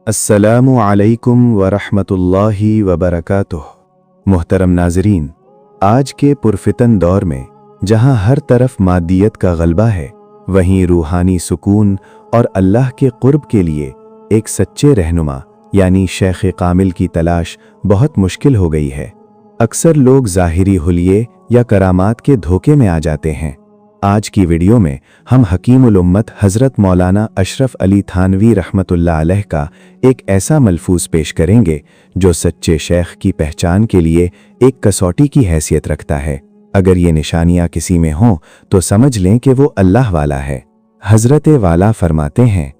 अस्सलामु अलैकुम वरहमतुल्लाहि वबरकातुह। मुहतरम नाज़रीन, आज के पुरफितन दौर में जहां हर तरफ मादियत का गलबा है, वहीं रूहानी सुकून और अल्लाह के क़ुर्ब के लिए एक सच्चे रहनुमा यानी शेख कामिल की तलाश बहुत मुश्किल हो गई है। अक्सर लोग ज़ाहिरी हुलिये या करामात के धोखे में आ जाते हैं। आज की वीडियो में हम हकीमुल उम्मत हज़रत मौलाना अशरफ अली थानवी रहमतुल्लाह अलैह का एक ऐसा मलफूज पेश करेंगे जो सच्चे शेख की पहचान के लिए एक कसौटी की हैसियत रखता है। अगर ये निशानियां किसी में हों तो समझ लें कि वो अल्लाह वाला है। हज़रत वाला फरमाते हैं,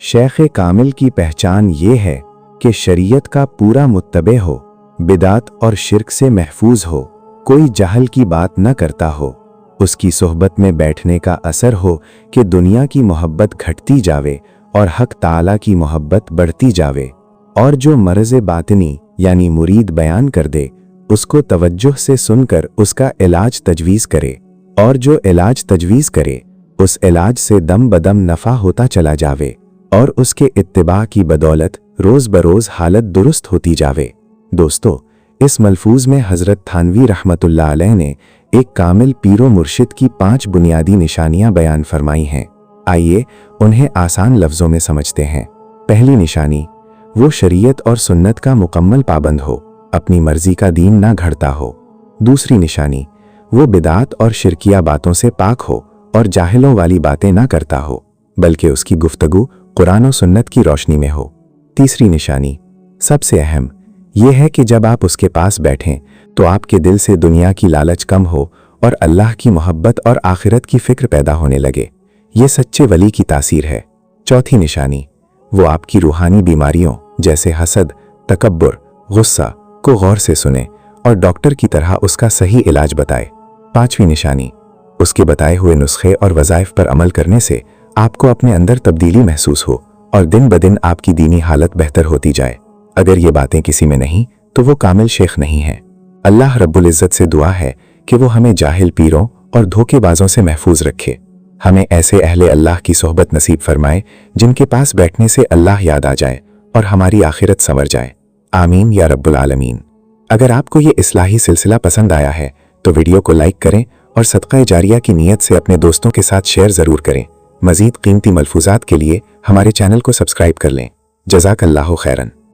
शेख कामिल की पहचान ये है कि शरीयत का पूरा मुत्तबे हो, बिदात और शिर्क से महफूज हो, कोई जहल की बात न करता हो, उसकी सोहबत में बैठने का असर हो कि दुनिया की मोहब्बत घटती जावे और हक ताला की मोहब्बत बढ़ती जावे, और जो मर्ज़ बातिनी यानी मुरीद बयान कर दे उसको तवज्जुह से सुनकर उसका इलाज तजवीज़ करे, और जो इलाज तजवीज़ करे उस इलाज से दम बदम नफ़ा होता चला जावे और उसके इत्तिबा की बदौलत रोज़ बरोज़ हालत दुरुस्त होती जावे। दोस्तों, इस मलफूज में हज़रत थानवी रहमतुल्लाह अलैह ने एक कामिल पीरो मुर्शिद की 5 बुनियादी निशानियां बयान फरमाई हैं। आइए उन्हें आसान लफ्ज़ों में समझते हैं। पहली निशानी, वो शरीयत और सुन्नत का मुकम्मल पाबंद हो, अपनी मर्जी का दीन ना घड़ता हो। दूसरी निशानी, वो बिदात और शिरकिया बातों से पाक हो और जाहिलों वाली बातें ना करता हो, बल्कि उसकी गुफ्तगू कुरान और सुन्नत की रोशनी में हो। तीसरी निशानी, सबसे अहम, यह है कि जब आप उसके पास बैठें तो आपके दिल से दुनिया की लालच कम हो और अल्लाह की मोहब्बत और आखिरत की फिक्र पैदा होने लगे। ये सच्चे वली की तासीर है। चौथी निशानी, वो आपकी रूहानी बीमारियों जैसे हसद, तकब्बुर, गुस्सा को गौर से सुने और डॉक्टर की तरह उसका सही इलाज बताए। पांचवी निशानी, उसके बताए हुए नुस्खे और वज़ाइफ पर अमल करने से आपको अपने अंदर तब्दीली महसूस हो और दिन ब दिन आपकी दीनी हालत बेहतर होती जाए। अगर ये बातें किसी में नहीं तो वो कामिल शेख नहीं है। अल्लाह रब्बुल इज़्ज़त से दुआ है कि वो हमें जाहिल पीरों और धोखेबाजों से महफूज रखे। हमें ऐसे अहले अल्लाह की सोहबत नसीब फरमाए जिनके पास बैठने से अल्लाह याद आ जाए और हमारी आखिरत संवर जाए। आमीन या रब्बुल आलमीन। अगर आपको ये इस्लाही सिलसिला पसंद आया है तो वीडियो को लाइक करें और सदका जारिया की नीयत से अपने दोस्तों के साथ शेयर ज़रूर करें। मज़ीद कीमती मलफूजात के लिए हमारे चैनल को सब्सक्राइब कर लें। जज़ाकल्लाहु खैरन।